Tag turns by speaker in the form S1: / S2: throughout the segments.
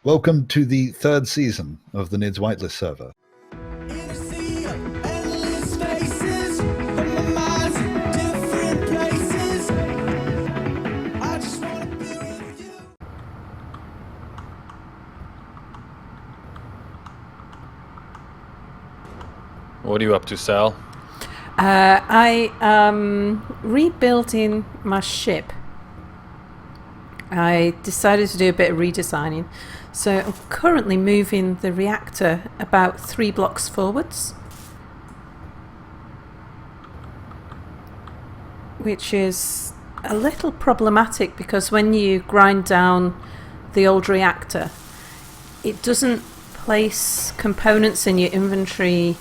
S1: Welcome to the third season of the Nidd's Whitelist server.
S2: What are you up to, Sal?
S3: I am rebuilding my ship. I decided to do a bit of redesigning. So I'm currently moving the reactor about 3 blocks forwards. Which is a little problematic because when you grind down the old reactor, it doesn't place components in your inventory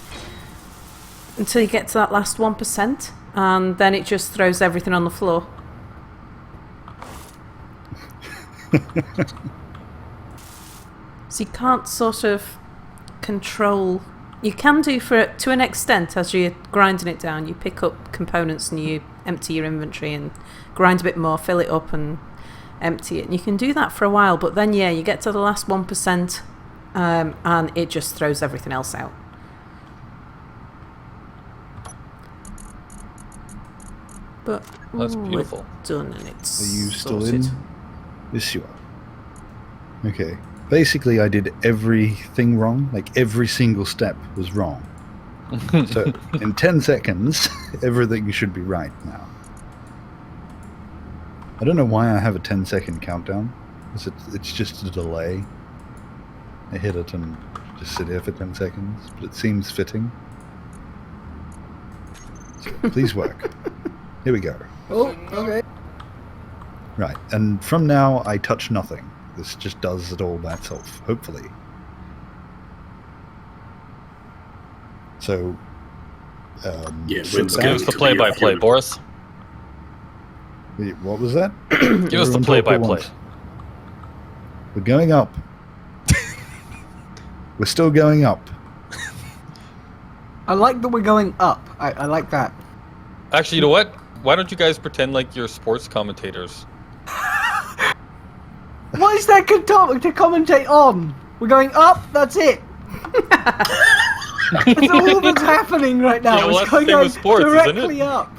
S3: until you get to that last 1%, and then it just throws everything on the floor. So you can't sort of control. You can do to an extent as you're grinding it down. You pick up components and you empty your inventory and grind a bit more, fill it up and empty it. And you can do that for a while, but then you get to the last 1% and it just throws everything else out. But
S2: that's beautiful.
S3: It's done and it's
S1: Are you still
S3: sorted.
S1: in? Yes, you are. Okay. Basically, I did everything wrong. Like, every single step was wrong. So, in 10 seconds, everything should be right now. I don't know why I have a 10-second countdown. It's just a delay. I hit it and just sit here for 10 seconds, but it seems fitting. So, please work. Here we go.
S4: Oh, okay.
S1: Right, and from now, I touch nothing. This just does it all by itself, hopefully. So,
S5: Yeah,
S1: sit
S5: let's
S1: back.
S2: Give us the play-by-play, Boris.
S1: Wait, what was that?
S2: Give us the
S1: Everyone talk at
S2: play-by-play.
S1: once. We're going up. We're still going up.
S4: I like that we're going up. I like that.
S2: Actually, you know what? Why don't you guys pretend like you're sports commentators?
S4: What is that good topic to commentate on? We're going up, that's it. That's all that's happening right now.
S2: Yeah, well,
S4: It's
S2: that's the
S4: going
S2: thing with sports, isn't it?
S4: directly up.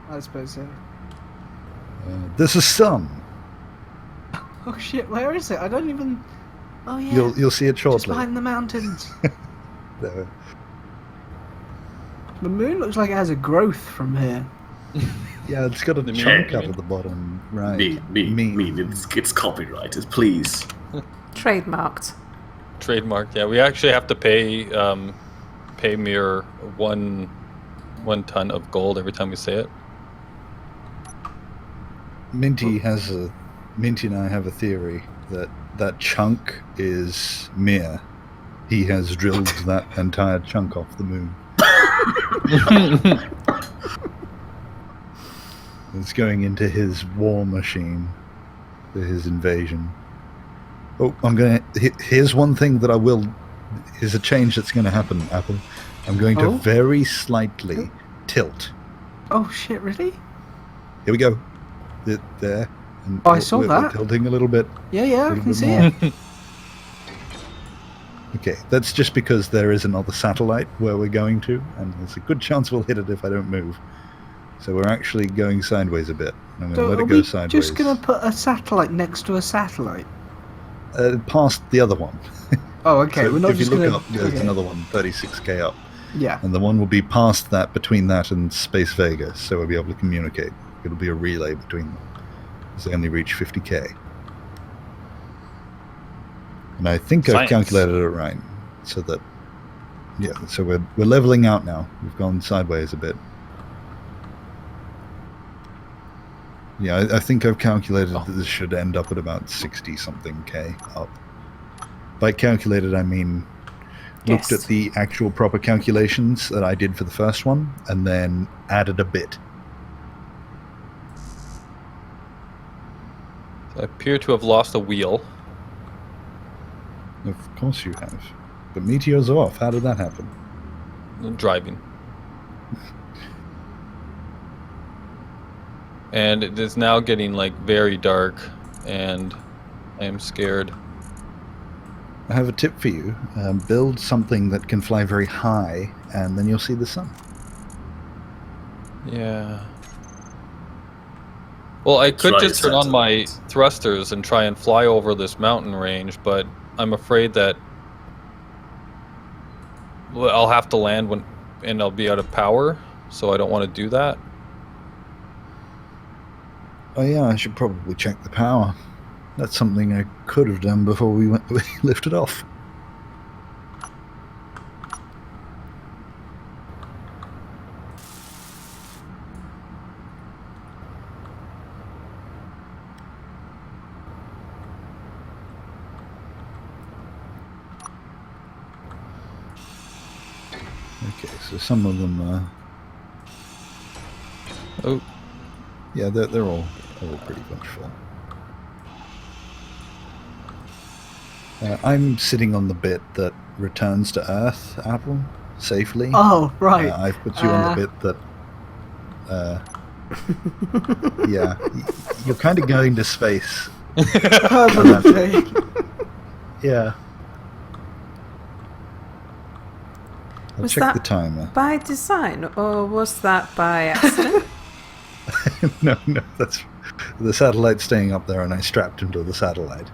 S4: I suppose so.
S1: This is sun.
S4: Oh shit, where is it? I don't even... Oh yeah,
S1: You'll see it
S4: just
S1: shortly.
S4: behind the mountains.
S1: There.
S4: The moon looks like it has a growth from here.
S1: Yeah, it's got a
S2: The
S1: chunk
S2: moon,
S1: up
S2: you
S1: at the bottom, right?
S5: Me. It's copyrighted, please.
S3: Trademarked.
S2: Trademark. Yeah, we actually have to pay mere one ton of gold every time we say it.
S1: Minty and I have a theory that chunk is Mir. He has drilled that entire chunk off the moon. It's going into his war machine for his invasion. Oh, here's one thing that I will... Here's a change that's going to happen, Apple. I'm going to very slightly tilt.
S4: Oh shit, really?
S1: Here we go. There. And
S4: Oh, I saw
S1: we're
S4: that.
S1: tilting a little bit.
S4: Yeah, I can see
S1: more.
S4: it.
S1: Okay, that's just because there is another satellite where we're going to, and there's a good chance we'll hit it if I don't move. So we're actually going sideways a bit. I'm going to
S4: So
S1: let
S4: are
S1: it go
S4: we
S1: sideways.
S4: just going to put a satellite next to a satellite?
S1: Past the other one.
S4: Oh, okay.
S1: So
S4: We're not
S1: if you
S4: just
S1: look
S4: going
S1: up, there's another one, 36k up.
S4: Yeah.
S1: And the one will be past that, between that and Space Vega, so we'll be able to communicate. It'll be a relay between them, because they only reach 50k. And I think I've calculated it right, so that... Yeah, so we're leveling out now. We've gone sideways a bit. Yeah, I think I've calculated that this should end up at about 60-something K up. By calculated, I mean looked at the actual proper calculations that I did for the first one, and then added a bit.
S2: I appear to have lost a wheel.
S1: Of course you have. But meteors are off. How did that happen?
S2: Driving. And it is now getting like very dark, and I am scared.
S1: I have a tip for you. Build something that can fly very high, and then you'll see the sun.
S2: Yeah. Well, I could
S5: Try
S2: just turn on my
S5: satellites.
S2: thrusters and try and fly over this mountain range, but I'm afraid that I'll have to land and I'll be out of power, so I don't want to do that.
S1: Oh yeah, I should probably check the power. That's something I could have done before we lifted off. Okay, so some of them
S2: Oh,
S1: yeah, they're all pretty much full. I'm sitting on the bit that returns to Earth, Apple, safely.
S4: Oh, right.
S1: I've put you on the bit that... yeah, you're kind of going to space.
S4: Permanently.
S1: Yeah. I'll
S3: Was
S1: check
S3: that
S1: the timer.
S3: by design, or was that by accident?
S1: No, that's the satellite staying up there, and I strapped him to the satellite.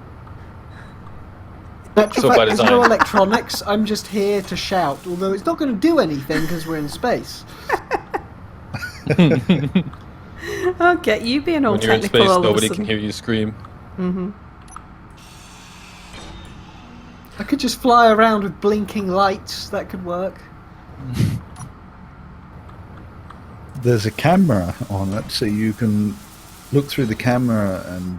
S2: So by
S4: There's
S2: design.
S4: no electronics. I'm just here to shout, although it's not going to do anything because we're in space.
S3: Okay, you being all
S2: when you're in
S3: technical
S2: space,
S3: all of a
S2: nobody
S3: sudden.
S2: can hear you scream.
S3: Mm-hmm.
S4: I could just fly around with blinking lights. That could work.
S1: There's a camera on it, so you can look through the camera and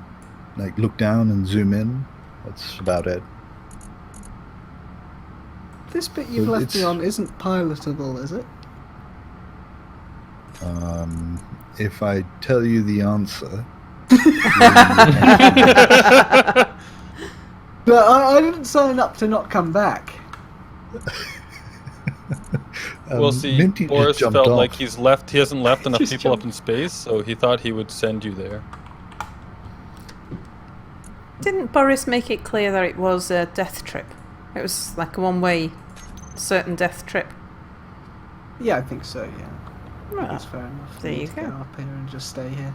S1: like look down and zoom in. That's about it.
S4: This bit you've
S1: Well,
S4: left me
S1: it's-
S4: on isn't pilotable, is it?
S1: If I tell you the answer,
S4: But I didn't sign up to not come back.
S2: Well, see,
S1: Minty just
S2: Boris
S1: jumped
S2: felt
S1: off.
S2: like he hasn't left enough
S4: Just
S2: people up
S4: jumped.
S2: in space, so he thought he would send you there.
S3: Didn't Boris make it clear that it was a death trip? It was like a one-way, certain death trip.
S4: Yeah, I think so, yeah.
S3: Well,
S4: That's fair enough.
S3: there
S4: We
S3: you
S4: need to
S3: go.
S4: Go up here and just stay here.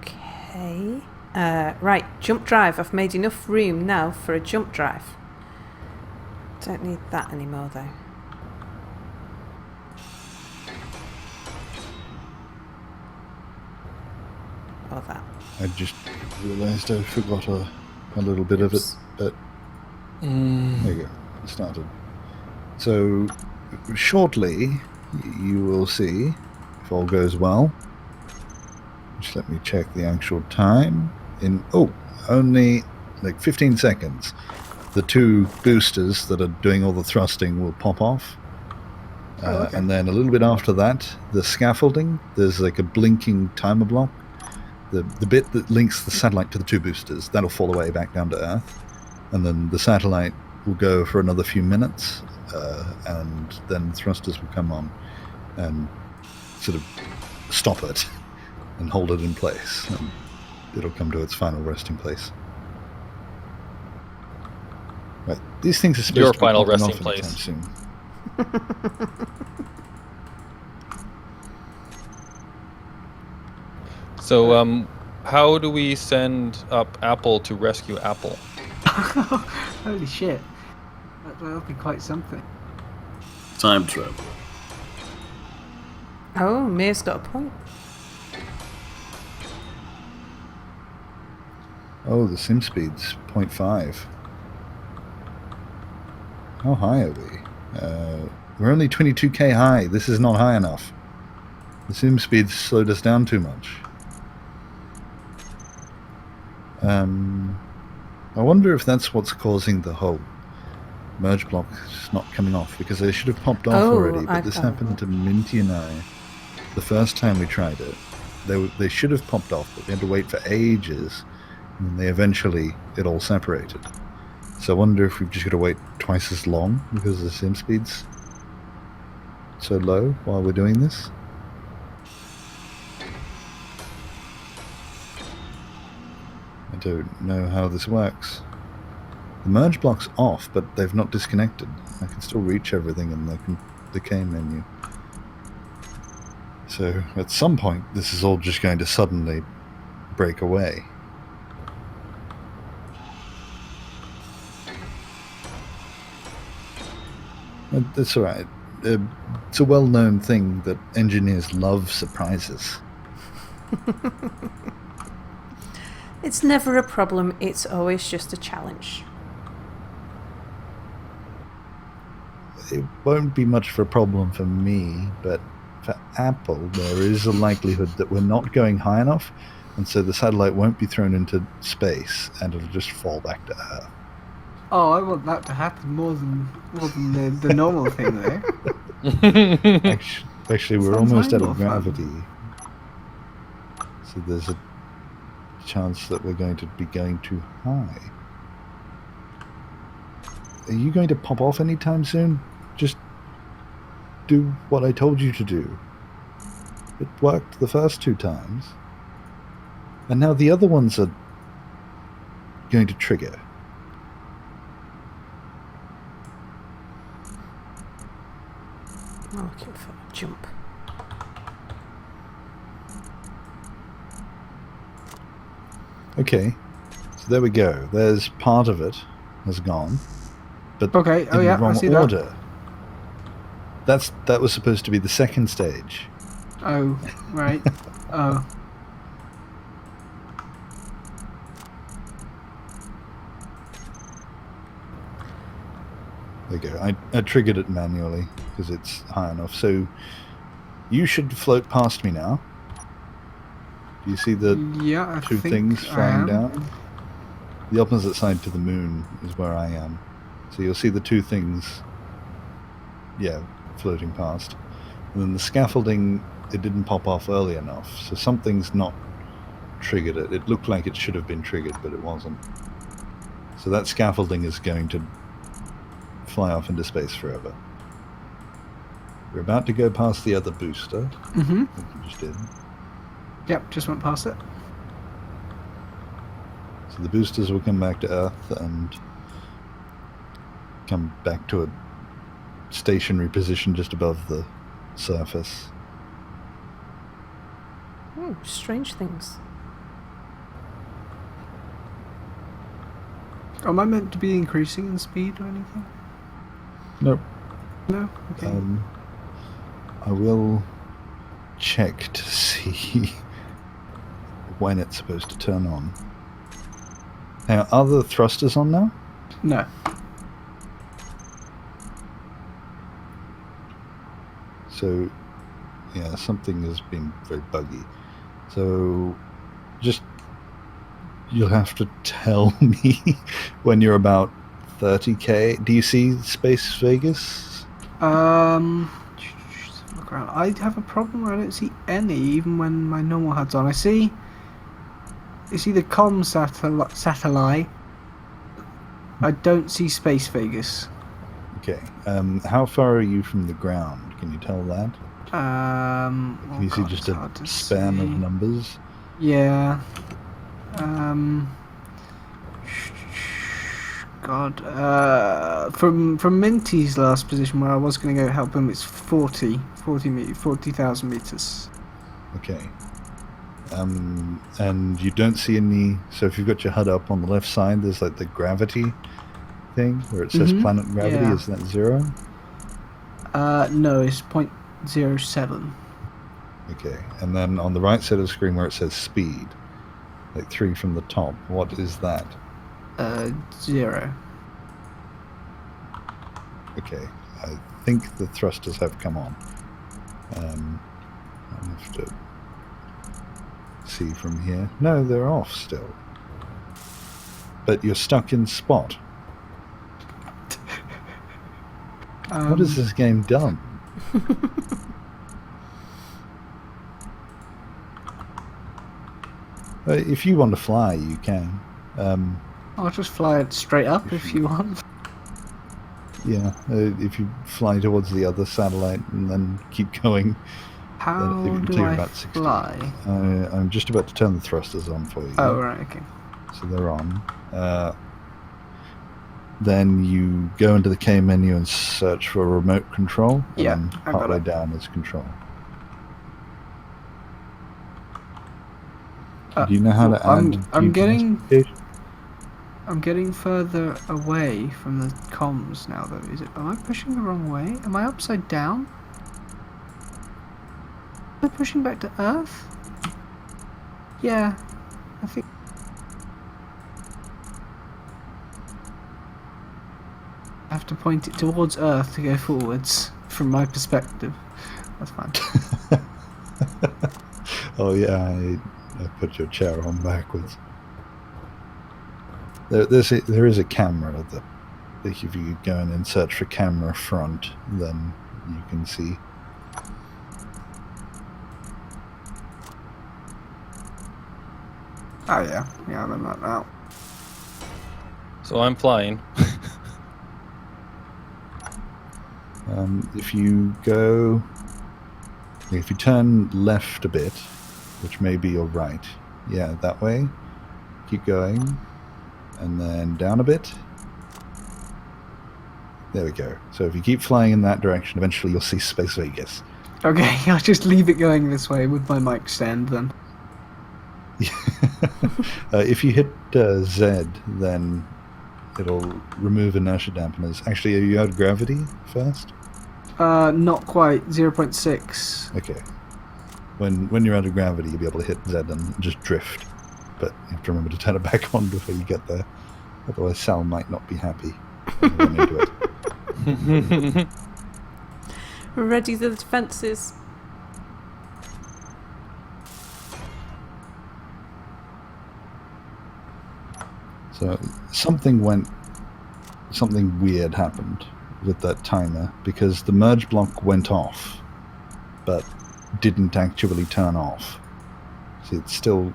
S3: Okay. Right, jump drive. I've made enough room now for a jump drive. Don't need that anymore, though. Or that.
S1: I just realised I forgot a little bit of it,
S3: Oops.
S1: but there you go. It started. So shortly, you will see, if all goes well. Just let me check the actual time. In only like 15 seconds, the two boosters that are doing all the thrusting will pop off.
S4: Okay.
S1: And then a little bit after that, the scaffolding, there's like a blinking timer block. The bit that links the satellite to the two boosters, that'll fall away back down to Earth. And then the satellite will go for another few minutes, and then thrusters will come on and sort of stop it and hold it in place. And it'll come to its final resting place. Right, these things are supposed
S2: Your
S1: to be
S2: final
S1: popping
S2: resting
S1: off anytime
S2: place.
S1: soon.
S2: So, how do we send up Apple to rescue Apple?
S4: Holy shit. That'll be quite something.
S5: Time travel.
S3: Oh, Mare's got a point.
S1: Oh, the sim speed's 0.5. How high are we? We're only 22k high. This is not high enough. The sim speed's slowed us down too much. I wonder if that's what's causing the whole merge block not coming off, because they should have popped off
S3: Oh,
S1: already, but
S3: I
S1: this
S3: found
S1: happened to Minty and I the first time we tried it. They should have popped off, but we had to wait for ages, and they eventually it all separated. So I wonder if we've just got to wait twice as long because the sim speed's so low while we're doing this. don't know how this works. The merge block's off, but they've not disconnected. I can still reach everything in the K menu. So at some point, this is all just going to suddenly break away. That's all right. It's a well-known thing that engineers love surprises.
S3: It's never a problem, it's always just a challenge.
S1: It won't be much of a problem for me, but for Apple, there is a likelihood that we're not going high enough, and so the satellite won't be thrown into space, and it'll just fall back to Earth.
S4: Oh, I want that to happen more than the normal thing there.
S1: Actually, we're
S4: Sounds
S1: almost out
S4: way
S1: of
S4: more fun.
S1: gravity, so there's a chance that we're going to be going too high. Are you going to pop off anytime soon? Just do what I told you to do. It worked the first 2 times. And now the other ones are going to trigger.
S3: I'm looking for a jump.
S1: Okay, so there we go. There's part of it has gone, but
S4: Okay, oh
S1: in
S4: yeah,
S1: the
S4: I
S1: wrong
S4: see that.
S1: order. That was supposed to be the second stage.
S4: Oh, right. Oh.
S1: There you go. I triggered it manually because it's high enough. So you should float past me now. Do you see the
S4: Yeah, I
S1: 2
S4: think
S1: things
S4: I
S1: flying
S4: am.
S1: down? The opposite side to the moon is where I am. So you'll see the 2 things, yeah, floating past. And then the scaffolding, it didn't pop off early enough. So something's not triggered it. It looked like it should have been triggered, but it wasn't. So that scaffolding is going to fly off into space forever. We're about to go past the other booster.
S4: Mm-hmm.
S1: I think you just did.
S4: Yep, just went past it.
S1: So the boosters will come back to Earth and come back to a stationary position just above the surface.
S3: Oh, strange things.
S4: Am I meant to be increasing in speed or anything?
S1: Nope.
S4: No? Okay.
S1: I will check to see when it's supposed to turn on. Now, are the thrusters on now?
S4: No.
S1: So, yeah, something has been very buggy. So, just you'll have to tell me when you're about 30k. Do you see Space Vegas?
S4: Look around. I have a problem where I don't see any, even when my normal HUD's on. I see the comm satellite. I don't see Space Vegas.
S1: Okay. How far are you from the ground? Can you tell that? Can you see just a span of numbers?
S4: Yeah. God. From Minty's last position where I was going to go help him, it's 40,000 meters.
S1: Okay. And you don't see any. So if you've got your HUD up on the left side, there's like the gravity thing where it says planet gravity.
S4: Yeah.
S1: Is that 0?
S4: No, it's 0.07.
S1: Okay. And then on the right side of the screen where it says speed, like 3 from the top, what is that?
S4: 0.
S1: Okay. I think the thrusters have come on. I'll have to see from here. No, they're off still. But you're stuck in spot. What has this game done? If you want to fly, you can.
S4: I'll just fly it straight up if you want.
S1: Yeah, if you fly towards the other satellite and then keep going,
S4: How
S1: then
S4: do
S1: you're
S4: I
S1: about 60.
S4: fly?
S1: I'm just about to turn the thrusters on for you.
S4: Oh, right, okay.
S1: So they're on. Then you go into the K menu and search for remote control. And
S4: Yeah,
S1: then
S4: I got
S1: partway
S4: it.
S1: down is control. Do you know how to
S4: I'm
S1: add GPS
S4: getting-
S1: notification?
S4: I'm getting further away from the comms now, though. Am I pushing the wrong way? Am I upside down? Am I pushing back to Earth? Yeah, I think. I have to point it towards Earth to go forwards, from my perspective. That's fine.
S1: Oh yeah, I put your chair on backwards. There is a camera that if you go in and search for camera front, then you can see.
S4: Oh yeah, yeah, I'm in that now.
S2: So I'm flying.
S1: If you turn left a bit, which may be your right, yeah, that way, keep going, and then down a bit. There we go. So if you keep flying in that direction, eventually you'll see Space Vegas.
S4: Okay, I'll just leave it going this way with my mic stand then.
S1: If you hit Z, then it'll remove inertia dampeners. Actually, are you out of gravity first?
S4: Not quite. 0.6.
S1: Okay. When you're out of gravity, you'll be able to hit Z and just drift. But you have to remember to turn it back on before you get there. Otherwise, Sal might not be happy when you run into it.
S3: Ready to the defences.
S1: So something weird happened with that timer because the merge block went off, but didn't actually turn off. See, it's still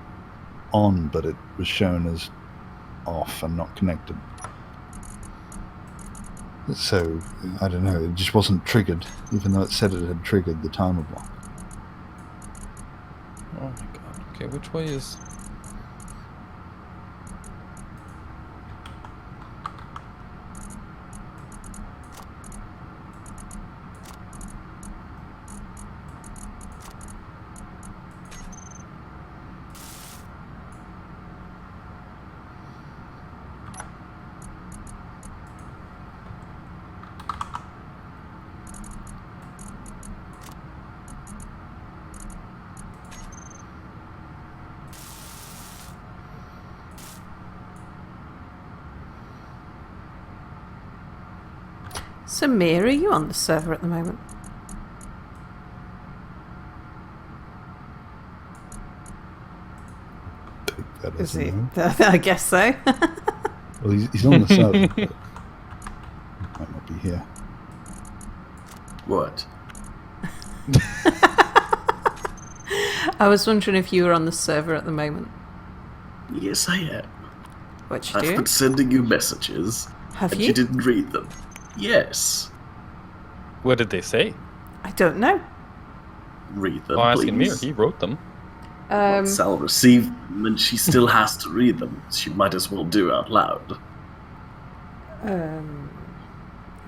S1: on, but it was shown as off and not connected. So, I don't know, it just wasn't triggered, even though it said it had triggered the timer block.
S2: Oh my god. Okay, which way is...
S3: So, Mia, are you on the server at the moment?
S1: That
S3: Is
S1: doesn't
S3: he?
S1: know.
S3: I guess so.
S1: Well, he's on the server, but might not be here.
S5: What?
S3: I was wondering if you were on the server at the moment.
S5: Yes, I am.
S3: What you
S5: I've
S3: do?
S5: been sending you messages,
S3: Have
S5: and
S3: you?
S5: you didn't read them. Yes.
S2: What did they say?
S3: I don't know.
S5: Read them,
S2: Oh, asking Mir.
S5: please.
S2: He wrote them.
S5: Sal received them, and she still has to read them. She might as well do out loud.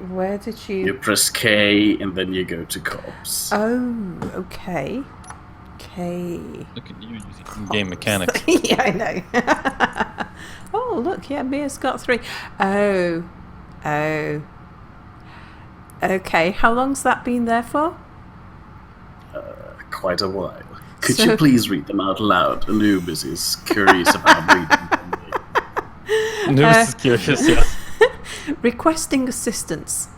S3: Where did
S5: You
S3: you...
S5: press K, and then you go to cops.
S3: Oh, okay. Okay.
S2: Look at you using game mechanics.
S3: Yeah, I know. Oh, look, yeah, Mia's got 3. Oh. Okay, how long's that been there for?
S5: Quite a while. Could
S3: So-
S5: you please read them out loud? Anubis is curious about reading them.
S2: News is curious, yeah.
S3: Requesting assistance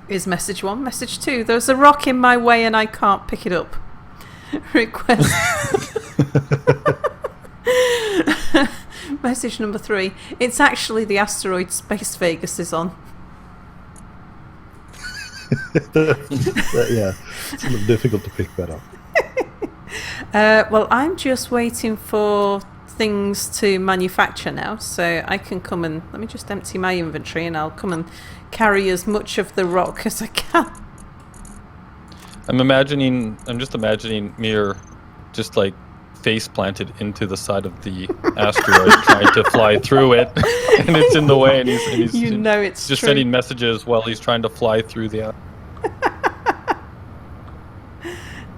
S3: is message 1. Message 2, there's a rock in my way and I can't pick it up. Request. Message number 3, it's actually the asteroid Space Vegas is on.
S1: Yeah, it's a little difficult to pick that up.
S3: Well, I'm just waiting for things to manufacture now, so I can come and... Let me just empty my inventory and I'll come and carry as much of the rock as I can.
S2: I'm just imagining Mir just like face planted into the side of the asteroid, trying to fly through it, and it's in the way, and he's
S3: You know it's
S2: just
S3: true.
S2: sending messages while he's trying to fly through the.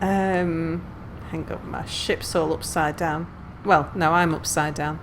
S3: Hang on, my ship's all upside down. Well, no, I'm upside down.